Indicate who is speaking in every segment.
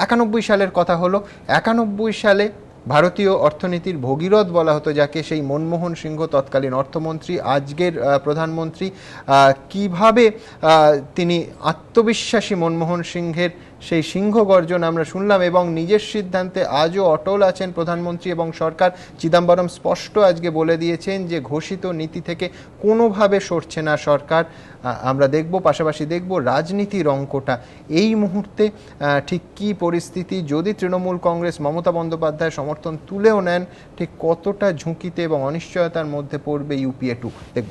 Speaker 1: 91 সালের কথা হলো। 91 সালে ভারতীয় অর্থনীতির ভগীরথ বলা হতো যাকে, সেই মনমোহন সিংহ তৎকালীন অর্থমন্ত্রী, আজকের প্রধানমন্ত্রী, কিভাবে তিনি আত্মবিশ্বাসী মনমোহন সিংহের সেই সিংহ গর্জন আমরা শুনলাম, এবং নিজের সিদ্ধান্তে আজও অটল আছেন প্রধানমন্ত্রী এবং সরকার। চিদম্বরম স্পষ্ট আজকে বলে দিয়েছেন যে ঘোষিত নীতি থেকে কোনোভাবে সরছে না সরকার। আমরা দেখব, পাশাপাশি দেখব রাজনীতির অঙ্কটা এই মুহূর্তে ঠিক কী পরিস্থিতি। যদি তৃণমূল কংগ্রেস মমতা বন্দ্যোপাধ্যায় সমর্থন তুলেও নেন, ঠিক কতটা ঝুঁকিতে এবং অনিশ্চয়তার মধ্যে পড়বে ইউপিএ 2, দেখব।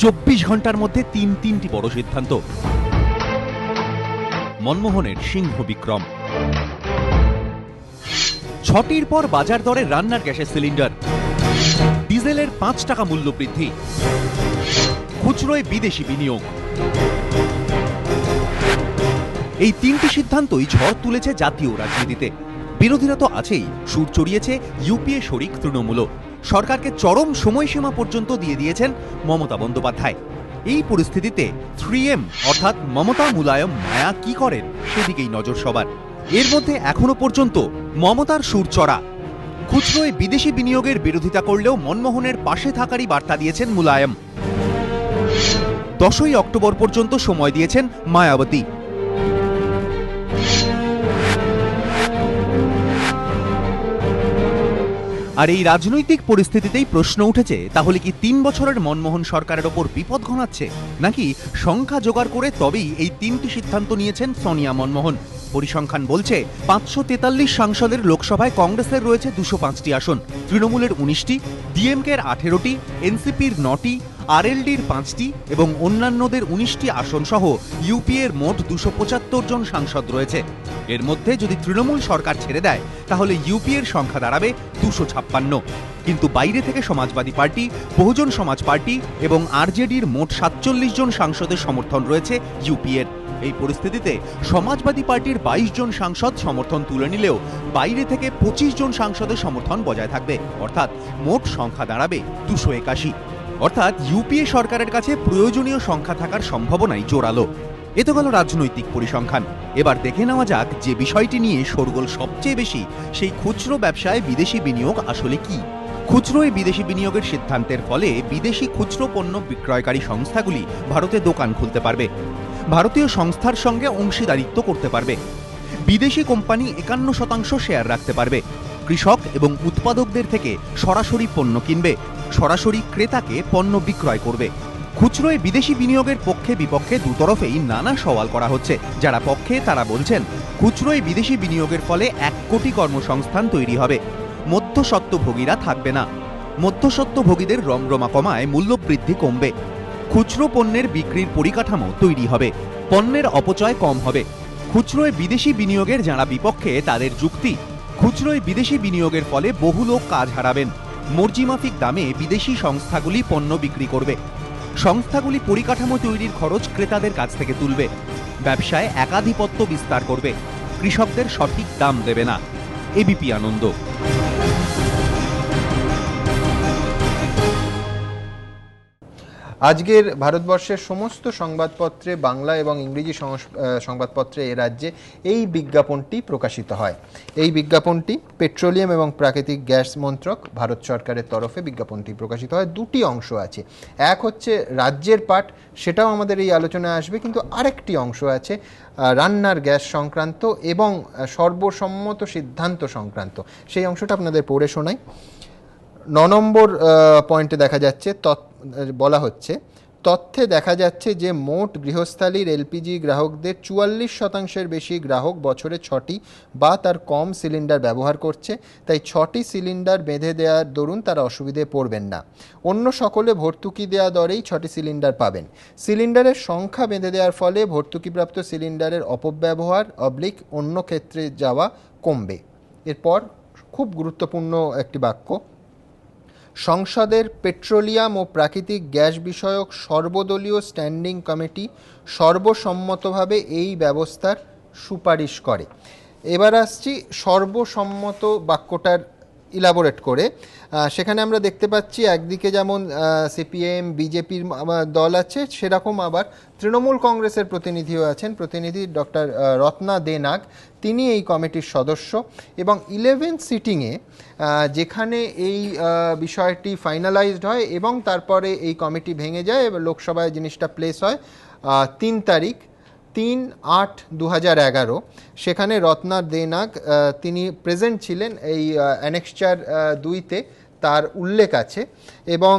Speaker 2: 24 ঘন্টার মধ্যে তিনটি বড় সিদ্ধান্ত। মনমোহনের সিংহ বিক্রম। 6টির পর বাজার দরে রান্নার গ্যাসের সিলিন্ডার, ডিজেলের 5 টাকা মূল্য বৃদ্ধি, খুচরোয় বিদেশি বিনিয়োগ। এই 3টি সিদ্ধান্তই ঝড় তুলেছে জাতীয় রাজনীতিতে। বিরোধীরা তো আছেই, সুর চড়িয়েছে ইউপিএ শরিক তৃণমূলও। সরকারকে চরম সময়সীমা পর্যন্ত দিয়ে দিয়েছেন মমতা বন্দ্যোপাধ্যায়। এই পরিস্থিতিতে 3M অর্থাৎ মমতা মুলায়ম মায়া কি করেন সেদিকেই নজর সবার। এর মধ্যে এখনো পর্যন্ত মমতার সুর চড়া। খুচরোয় বিদেশি বিনিয়োগের বিরোধিতা করলেও মনমোহনের পাশে থাকারই বার্তা দিয়েছেন মুলায়ম। 10ই অক্টোবর পর্যন্ত সময় দিয়েছেন মায়াবতী। আর এই রাজনৈতিক পরিস্থিতিতেই প্রশ্ন উঠেছে, তাহলে কি 3 বছরের মনমোহন সরকারের ওপর বিপদ ঘনাচ্ছে, নাকি সংখ্যা জোগাড় করে তবেই এই 3টি সিদ্ধান্ত নিয়েছেন সোনিয়া মনমোহন? পরিসংখ্যান বলছে 543 সাংসদের লোকসভায় কংগ্রেসের রয়েছে 205টি আসন, তৃণমূলের 19টি, ডিএমকের 18টি, এনসিপির 9টি, আরএলডির 5টি এবং অন্যান্যদের 19টি আসন সহ ইউপিএর মোট 275 জন সাংসদ রয়েছে। এর মধ্যে যদি তৃণমূল সরকার ছেড়ে দেয় তাহলে ইউপিএর সংখ্যা দাঁড়াবে 256। কিন্তু বাইরে থেকে সমাজবাদী পার্টি, বহুজন সমাজ পার্টি এবং আরজেডির মোট 47 জন সাংসদের সমর্থন রয়েছে ইউপিএর। এই পরিস্থিতিতে সমাজবাদী পার্টির 22 জন সাংসদ সমর্থন তুলে নিলেও বাইরে থেকে 25 জন সাংসদের সমর্থন বজায় থাকবে, অর্থাৎ মোট সংখ্যা দাঁড়াবে 281। অর্থাৎ ইউপিএ সরকারের কাছে প্রয়োজনীয় সংখ্যা থাকার সম্ভাবনাই জোরালো। এ তো গেল রাজনৈতিক পরিসংখ্যান। এবার দেখে নেওয়া যাক যে বিষয়টি নিয়ে শোরগোল সবচেয়ে বেশি, সেই খুচরো ব্যবসায় বিদেশি বিনিয়োগ আসলে কি। খুচরোয় বিদেশি বিনিয়োগের সিদ্ধান্তের ফলে বিদেশি খুচরো পণ্য বিক্রয়কারী সংস্থাগুলি ভারতে দোকান খুলতে পারবে, ভারতীয় সংস্থার সঙ্গে অংশীদারিত্ব করতে পারবে, বিদেশি কোম্পানি 51% শেয়ার রাখতে পারবে, কৃষক এবং উৎপাদকদের থেকে সরাসরি পণ্য কিনবে, সরাসরি ক্রেতাকে পণ্য বিক্রয় করবে। খুচরোয় বিদেশি বিনিয়োগের পক্ষে বিপক্ষে দুতরফেই নানা সওয়াল করা হচ্ছে। যারা পক্ষে তারা বলছেন খুচরোয় বিদেশি বিনিয়োগের ফলে 1 কোটি কর্মসংস্থান তৈরি হবে, মধ্যস্বত্বভোগীরা থাকবে না, মধ্যস্বত্বভোগীদের রমরমা কমায় মূল্যবৃদ্ধি কমবে, খুচরো পণ্যের বিক্রির পরিকাঠামো তৈরি হবে, পণ্যের অপচয় কম হবে। খুচরোয় বিদেশি বিনিয়োগের যারা বিপক্ষে তাদের যুক্তি, খুচরোয় বিদেশি বিনিয়োগের ফলে বহু লোক কাজ হারাবেন, মর্জিমাফিক দামে বিদেশি সংস্থাগুলি পণ্য বিক্রি করবে, সংস্থাগুলি পরিকাঠামো তৈরির খরচ ক্রেতাদের কাছ থেকে তুলবে, ব্যবসায় একাধিপত্য বিস্তার করবে, কৃষকদের সঠিক দাম দেবে না। এবিপি আনন্দ।
Speaker 1: আজকের ভারতবর্ষের সমস্ত সংবাদপত্রে, বাংলা এবং ইংরেজি সংবাদপত্রে এ রাজ্যে এই বিজ্ঞাপনটি প্রকাশিত হয়। এই বিজ্ঞাপনটি পেট্রোলিয়াম এবং প্রাকৃতিক গ্যাস মন্ত্রক, ভারত সরকারের তরফে বিজ্ঞাপনটি প্রকাশিত হয়। 2টি অংশ আছে। এক হচ্ছে রাজ্যের পাঠ, সেটাও আমাদের এই আলোচনায় আসবে, কিন্তু আরেকটি অংশ আছে রান্নার গ্যাস সংক্রান্ত এবং সর্বসম্মত সিদ্ধান্ত সংক্রান্ত। সেই অংশটা আপনাদের পড়ে শোনাই। 9 নম্বর পয়েন্টে দেখা যাচ্ছে, বলা হচ্ছে, তথ্যে দেখা যাচ্ছে যে মোট গৃহস্থালির এলপিজি গ্রাহকদের 44% বেশি গ্রাহক বছরে 6টি বা তার কম সিলিন্ডার ব্যবহার করছে। তাই 6টি সিলিন্ডার বেঁধে দেওয়ার দরুন তারা অসুবিধায় পড়বেন না। অন্য সকলে ভর্তুকি দেওয়া দরেই 6টি সিলিন্ডার পাবেন। সিলিন্ডারের সংখ্যা বেঁধে দেওয়ার ফলে ভর্তুকিপ্রাপ্ত সিলিন্ডারের অপব্যবহার অন্য ক্ষেত্রে যাওয়া কমবে। এরপর খুব গুরুত্বপূর্ণ একটি বাক্য, সংসদের পেট্রোলিয়াম ও প্রাকৃতিক গ্যাস বিষয়ক সর্বদলীয় স্ট্যান্ডিং কমিটি সর্বসম্মতভাবে এই ব্যবস্থার সুপারিশ করে। এবার আসছি সর্বসম্মত বাক্যটার ইলাবোরেট করে সেখানে আমরা দেখতে পাচ্ছি একদিকে যেমন সিপিএম বিজেপির দল আছে, সেরকম আবার তৃণমূল কংগ্রেসের প্রতিনিধিও আছেন। প্রতিনিধি ডক্টর রত্না দে নাগ, তিনি এই কমিটির সদস্য এবং 11 সিটিংয়ে যেখানে এই বিষয়টি ফাইনালাইজড হয় এবং তারপরে এই কমিটি ভেঙে যায় এবং লোকসভায় জিনিসটা প্লেস হয় 3 তারিখ 3/8/2011, সেখানে রত্না দে নাগ তিনি প্রেজেন্ট ছিলেন। এই অ্যানেক্সচার 2-তে তার উল্লেখ আছে এবং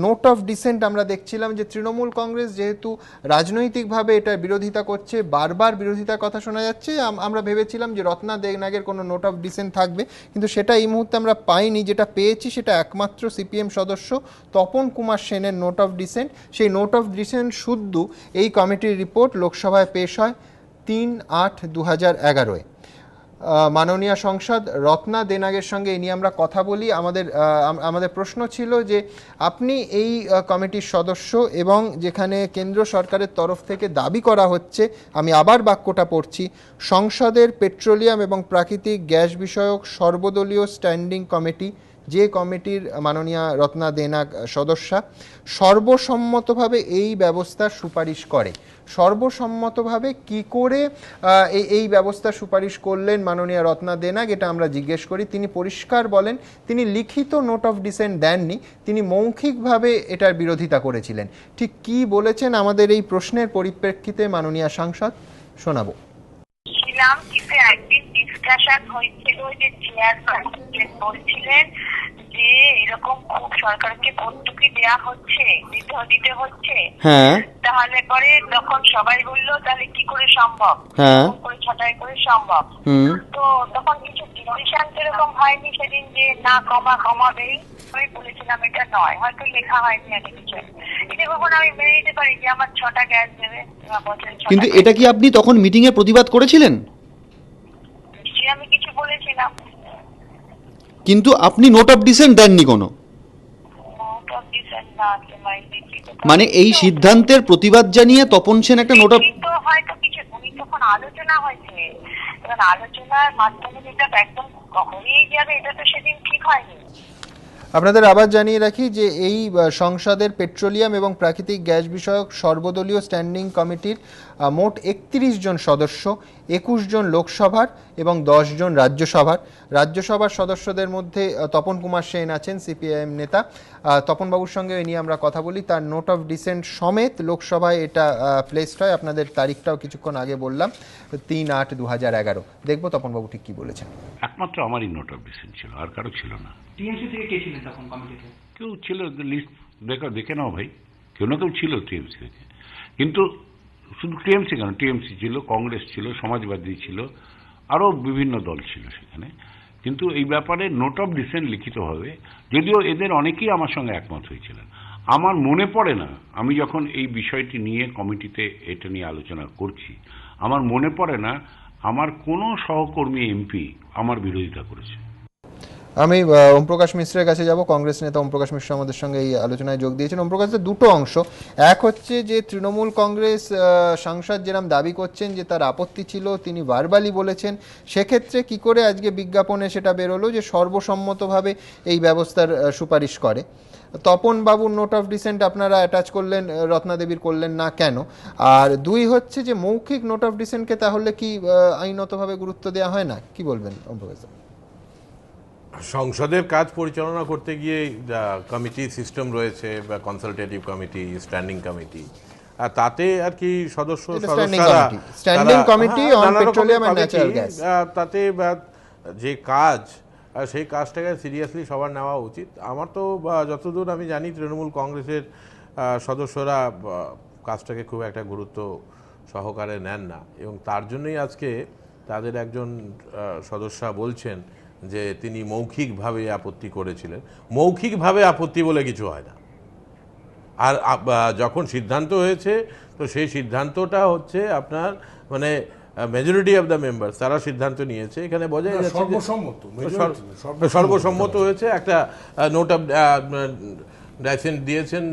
Speaker 1: নোট অফ ডিসেন্ট আমরা দেখছিলাম যে তৃণমূল কংগ্রেস যেহেতু রাজনৈতিকভাবে এটার বিরোধিতা করছে, বারবার বিরোধিতার কথা শোনা যাচ্ছে, আমরা ভেবেছিলাম যে রত্না দে নাগের কোনো নোট অফ ডিসেন্ট থাকবে, কিন্তু সেটা এই মুহূর্তে আমরা পাইনি। যেটা পেয়েছি সেটা একমাত্র সিপিএম সদস্য তপন কুমার সেনের নোট অফ ডিসেন্ট। সেই নোট অফ ডিসেন্ট শুদ্ধ এই কমিটির রিপোর্ট লোকসভায় পেশ হয় 3/8/2011-এ। মাননীয় সংসদ রত্না দে নাগের সঙ্গে এই নিয়ে আমরা কথা বলি। আমাদের প্রশ্ন ছিল যে আপনি এই কমিটির সদস্য এবং যেখানে কেন্দ্র সরকারের তরফ থেকে দাবি করা হচ্ছে, আমি আবার বাক্যটা পড়ছি, সংসদের পেট্রোলিয়াম এবং প্রাকৃতিক গ্যাস বিষয়ক সর্বদলীয় স্ট্যান্ডিং কমিটি, যে কমিটির মাননীয় রত্না দে নাগ সদস্যা, সর্বসম্মতভাবে এই ব্যবস্থার সুপারিশ করে। সর্বসম্মতভাবে কি করে এই ব্যবস্থা সুপারিশ করলেন মাননীয় রত্না দে নাগ, এটা আমরা জিজ্ঞেস করি। তিনি পরিষ্কার বলেন তিনি লিখিত নোট অফ ডিসেন্ট দেননি, তিনি মৌখিকভাবে এটার বিরোধিতা করেছিলেন। ঠিক কি বলেছেন আমাদের এই প্রশ্নের পরিপ্রেক্ষিতে মাননীয় সাংসদ শোনাবো।
Speaker 3: একদিন ডিসকাশন হয়েছিল যে চেয়ারম্যান বলছিলেন যে এরকম খুব সরকারকে ভর্তুকি দেওয়া হচ্ছে, দিতে হচ্ছে, তাহলে পরে তখন সবাই বললো তাহলে কি করে সম্ভব, করে ছাঁটাই করে সম্ভব। তো তখন কিছু ডিসিশন এরকম হয়নি সেদিন যে না কমাবেই, আমি বলেছিলাম এটা নয়, হয়তো লেখা হয়নি আমি কিছু। এটা কখন আমি মেনে নিতে পারি যে আমার 6টা গ্যাস দেবে বছরে।
Speaker 4: কিন্তু এটা কি আপনি তখন মিটিং এ প্রতিবাদ করেছিলেন?
Speaker 3: আমি কিছু বলেছিলাম,
Speaker 4: কিন্তু আপনি নোট অফ ডিসেন্ট দেননি কোনো। মানে এই সিদ্ধান্তের প্রতিবাদ জানিয়ে তপন সেন একটা নোট অফ,
Speaker 3: হয়তো কিছু উনি তখন আলোচনা হয়েছে, কারণ আলোচনার মাধ্যমে যেটা একদম কখনই যাবে এটা তো সেদিন ঠিক হয়নি।
Speaker 1: আপনাদের আবার জানিয়ে রাখি যে এই সংসদের পেট্রোলিয়াম এবং প্রাকৃতিক গ্যাস বিষয়ক সর্বদলীয় স্ট্যান্ডিং কমিটির মোট 31 জন সদস্য, 21 জন লোকসভার এবং 10 জন রাজ্যসভার সদস্যদের মধ্যে তপন কুমার সেন আছেন, সিপিআইএম নেতা। তপনবাবুর সঙ্গে এই নিয়ে আমরা কথা বলি। তার নোট অফ ডিসেন্ট সমেত লোকসভায় এটা প্লেসড হয়। আপনাদের তারিখটাও কিছুক্ষণ আগে বললাম, 3/8/2011। দেখবো তপনবাবু ঠিক কি বলেছেন।
Speaker 5: একমাত্র আমারই নোট অফ ডিসেন্ট ছিল, আর কারো ছিল না।
Speaker 6: টিএমসি থেকে কে ছিলেন তখন কমিটিতে?
Speaker 5: কেউ ছিল, লিস্ট দেখে নাও ভাই, কেউ না কেউ ছিল টিএমসি থেকে। কিন্তু শুধু টিএমসি কেন, টিএমসি ছিল, কংগ্রেস ছিল, সমাজবাদী ছিল, আরও বিভিন্ন দল ছিল সেখানে। কিন্তু এই ব্যাপারে নোট অফ ডিসেন্ট লিখিতভাবে, যদিও এদের অনেকেই আমার সঙ্গে একমত হয়েছিলেন। আমার মনে পড়ে না, আমি যখন এই বিষয়টি নিয়ে কমিটিতে এটা নিয়ে আলোচনা করছি, আমার মনে পড়ে না আমার কোনো সহকর্মী এমপি আমার বিরোধিতা করেছে।
Speaker 1: আমি ওমপ্রকাশ মিশ্রের কাছে যাব। কংগ্রেস নেতা ওমপ্রকাশ মিশ্র আমাদের সঙ্গে এই আলোচনায় যোগ দিয়েছেন। ওমপ্রকাশের দুটো অংশ, এক হচ্ছে যে তৃণমূল কংগ্রেস সাংসদ যেরকম দাবি করছেন যে তার আপত্তি ছিল, তিনি ভার্বালি বলেছেন, সেক্ষেত্রে কি করে আজকে বিজ্ঞাপনে সেটা বেরোলো যে সর্বসম্মতভাবে এই ব্যবস্থার সুপারিশ করে। তপন বাবুর নোট অফ ডিসেন্ট আপনারা অ্যাটাচ করলেন, রত্নাদেবীর করলেন না কেন? আর দুই হচ্ছে যে মৌখিক নোট অফ ডিসেন্টকে তাহলে কি আইনতভাবে গুরুত্ব দেওয়া হয় না? কি বলবেন ওমপ্রকাশ?
Speaker 7: সংসদের কাজ পরিচালনা করতে গিয়ে কমিটি সিস্টেম রয়েছে, বা কনসালটেটিভ কমিটি, স্ট্যান্ডিং কমিটি, আর তাতে আর কি সদস্য তাতে যে কাজ, সেই কাজটাকে সিরিয়াসলি সবার নেওয়া উচিত। আমার তো যতদূর আমি জানি তৃণমূল কংগ্রেসের সদস্যরা কাজটাকে খুব একটা গুরুত্ব সহকারে নেন না, এবং তার জন্যই আজকে তাদের একজন সদস্য বলছেন যে তিনি মৌখিকভাবে আপত্তি করেছিলেন। মৌখিকভাবে আপত্তি বলে কিছু হয় না। আর যখন সিদ্ধান্ত হয়েছে, তো সেই সিদ্ধান্তটা হচ্ছে আপনার মানে মেজরিটি অফ দ্য মেম্বার্স তারা সিদ্ধান্ত নিয়েছে। এখানে বোঝাই যাচ্ছে সর্বসম্মত হয়েছে। একটা নোট অফ ডিসেন্ট দিয়েছেন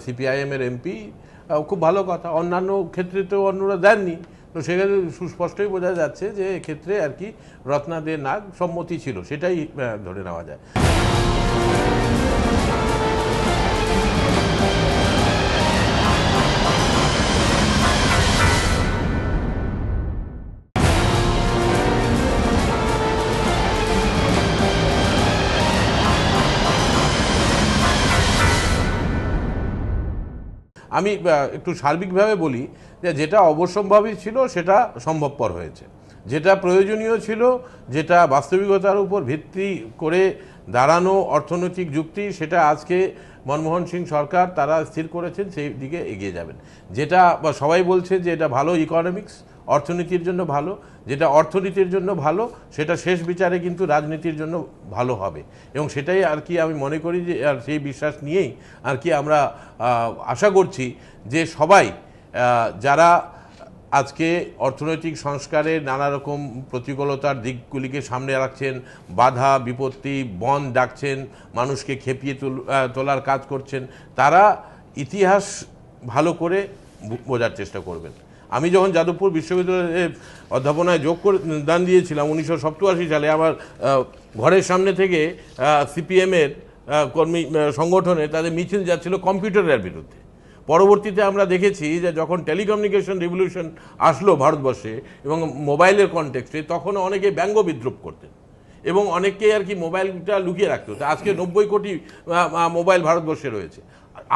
Speaker 7: সিপিআইএম এর এমপি, খুব ভালো কথা। অন্যান্য ক্ষেত্রে তো অন্যরা দেননি, তো তো সেখানে সুস্পষ্টই বোঝা যাচ্ছে যে এক্ষেত্রে আর কি রত্না দে নাগ সম্মতি ছিল, সেটাই ধরে নেওয়া যায়। আমি একটু সার্বিকভাবে বলি যে যেটা অবশ্যম্ভাবী ছিল সেটা সম্ভবপর হয়েছে, যেটা প্রয়োজনীয় ছিল, যেটা বাস্তবিকতার উপর ভিত্তি করে দাঁড়ানো অর্থনৈতিক যুক্তি, সেটা আজকে মনমোহন সিং সরকার তারা স্থির করেছেন, সেই দিকে এগিয়ে যাবেন। যেটা সবাই বলছে যে এটা ভালো ইকোনমিক্স, অর্থনীতির জন্য ভালো, যেটা অর্থনীতির জন্য ভালো সেটা শেষ বিচারে কিন্তু রাজনীতির জন্য ভালো হবে, এবং সেটাই আর কি আমি মনে করি যে আর সেই বিশ্বাস নিয়েই আর কি আমরা আশা করছি যে সবাই যারা আজকে অর্থনৈতিক সংস্কারের নানা রকম প্রতিকূলতার দিকগুলিকে সামনে রাখছেন, বাধা বিপত্তি বন ডাকছেন, মানুষকে খেপিয়ে তোলার কাজ করছেন, তারা ইতিহাস ভালো করে বোঝার চেষ্টা করবেন। আমি যখন যাদবপুর বিশ্ববিদ্যালয়ে অধ্যাপনায় দান দিয়েছিলাম 1987 সালে, আমার ঘরের সামনে থেকে সিপিএমের কর্মী সংগঠনে তাদের মিছিল যাচ্ছিল কম্পিউটারের বিরুদ্ধে। পরবর্তীতে আমরা দেখেছি যে যখন টেলিকমিউনিকেশন রিভলিউশন আসলো ভারতবর্ষে এবং মোবাইলের কনটেক্সটে, তখন অনেকে ব্যঙ্গ বিদ্রুপ করতেন এবং অনেককেই আর কি মোবাইলটা লুকিয়ে রাখতে হতো। আজকে 90 কোটি মোবাইল ভারতবর্ষে রয়েছে।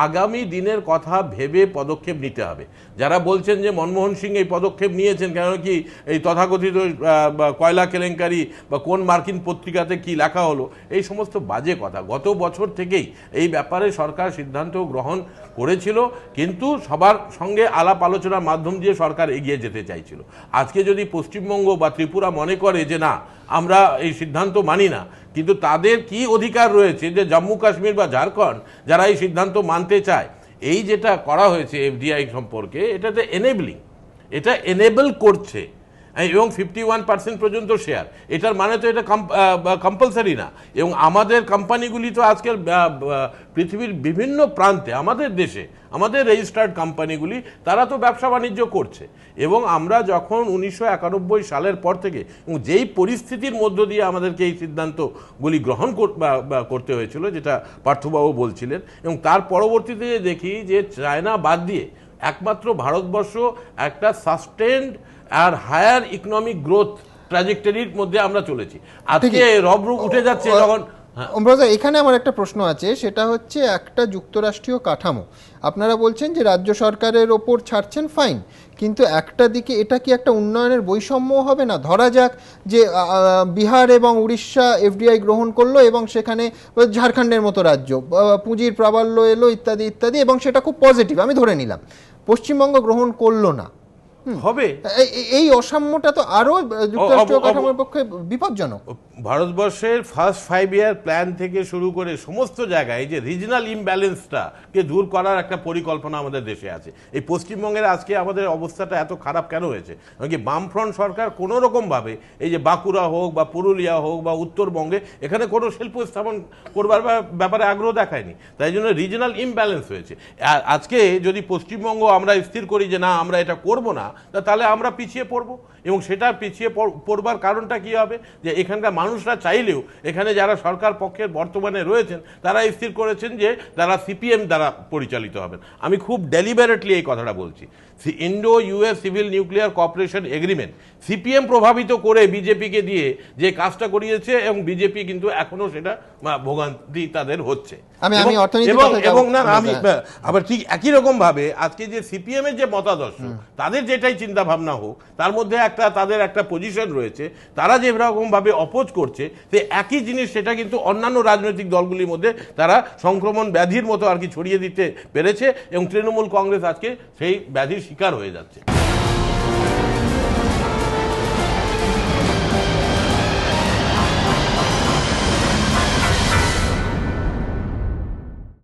Speaker 7: আগামী দিনের কথা ভেবে পদক্ষেপ নিতে হবে। যারা বলছেন যে মনমোহন সিং এই পদক্ষেপ নিয়েছেন কেন কি এই তথাকথিত কয়লা কেলেঙ্কারি বা কোন মার্কিন পত্রিকাতে কি লেখা হলো, এই সমস্ত বাজে কথা। গত বছর থেকেই এই ব্যাপারে সরকার সিদ্ধান্ত গ্রহণ করেছিল, কিন্তু সবার সঙ্গে আলাপ আলোচনার মাধ্যম দিয়ে সরকার এগিয়ে যেতে চাইছিল। আজকে যদি পশ্চিমবঙ্গ বা ত্রিপুরা মনে করে যে না আমরা এই সিদ্ধান্ত মানি না, কিন্তু তাদের কি অধিকার রয়েছে যে জম্মু কাশ্মীর বা ঝাড়খণ্ড যারা এই সিদ্ধান্ত মানতে চায়, এই যেটা করা হয়েছে এফডিআই সম্পর্কে, এটাতে এনেবলিং, এটা এনেবল করছে এবং 51% পর্যন্ত শেয়ার, এটার মানে তো এটা কম্পালসারি না। এবং আমাদের কোম্পানিগুলি তো আজকাল পৃথিবীর বিভিন্ন প্রান্তে, আমাদের দেশে আমাদের রেজিস্টার্ড কোম্পানিগুলি তারা তো ব্যবসা বাণিজ্য করছে। এবং আমরা যখন 1991 সালের পর থেকে যেই পরিস্থিতির মধ্য দিয়ে আমাদেরকে এই সিদ্ধান্তগুলি গ্রহণ করতে হয়েছিল, যেটা পার্থবাবু বলছিলেন, এবং তার পরবর্তীতে দেখি যে চায়না বাদ দিয়ে একমাত্র ভারতবর্ষ একটা সাস্টেন্ড আর হায়ার ইকোনমিক গ্রোথ ট্র্যাজেক্টরির মধ্যে আমরা চলেছি। আজকে রবরূপ উঠে যাচ্ছে যখন।
Speaker 1: অমৃতা, এখানে আমার একটা প্রশ্ন আছে, সেটা হচ্ছে একটা যুক্তরাষ্ট্রীয় কাঠামো, আপনারা বলছেন যে রাজ্য সরকারের ওপর ছাড়ছেন, ফাইন, কিন্তু একটা দিকে এটা কি একটা উন্নয়নের বৈষম্য হবে না? ধরা যাক যে বিহার এবং উড়িষ্যা এফডিআই গ্রহণ করলো এবং সেখানে ঝাড়খণ্ডের মতো রাজ্য পুঁজির প্রাবল্য এলো ইত্যাদি ইত্যাদি, এবং সেটা খুব পজিটিভ, আমি ধরে নিলাম। পশ্চিমবঙ্গ গ্রহণ করলো না,
Speaker 7: হবে
Speaker 1: এই অসাম্যটা তো আরো যুক্তরাষ্ট্রীয় কাঠামোর পক্ষে বিপজ্জনক।
Speaker 7: ভারতবর্ষের ফার্স্ট 5 ইয়ার প্ল্যান থেকে শুরু করে সমস্ত জায়গায় যে রিজনাল ইমব্যালেন্সটাকে দূর করার একটা পরিকল্পনা আমাদের দেশে আছে। এই পশ্চিমবঙ্গের আজকে আমাদের অবস্থাটা এত খারাপ কেন হয়েছে? কারণ কি বামফ্রন্ট সরকার কোনো রকমভাবে এই যে বাঁকুড়া হোক বা পুরুলিয়া হোক বা উত্তরবঙ্গে এখানে কোনো শিল্প স্থাপন করবার ব্যাপারে আগ্রহ দেখায়নি, তাই জন্য রিজনাল ইমব্যালেন্স হয়েছে। আজকে যদি পশ্চিমবঙ্গ আমরা স্থির করি যে না আমরা এটা করব না, তাহলে আমরা পিছিয়ে পড়ব। এবং সেটা পিছিয়ে পড়বার কারণটা কি হবে, যে এখানকার মানুষরা চাইলেও এখানে যারা সরকার পক্ষের বর্তমানে রয়েছেন তারা স্থির করেছেন যে তারা সিপিএম দ্বারা পরিচালিত হবেন। আমি খুব ডেলিবারেটলি এই কথাটা বলছি। Indo US civil nuclear cooperation agreement CPM প্রভাবিত করে বিজেপিকে দিয়ে যে কাজটা করিয়েছে, এবং বিজেপি কিন্তু এখনো সেটা ভোগান্তি তাদের হচ্ছে। এবং না আমি আবার ঠিক একই রকম ভাবে আজকে যে সিপিএম এর যে মতাদর্শ, তাদের যেটাই চিন্তা ভাবনা হোক, তার মধ্যে তাদের একটা পজিশন রয়েছে, তারা যেরকম ভাবে অপোজ করছে, যে একই জিনিস সেটা কিন্তু অন্যান্য রাজনৈতিক দলগুলির মধ্যে তারা সংক্রমণ ব্যাধির মতো আর কি ছড়িয়ে দিতে পেরেছে, এবং তৃণমূল কংগ্রেস আজকে সেই ব্যাধির শিকার হয়ে যাচ্ছে।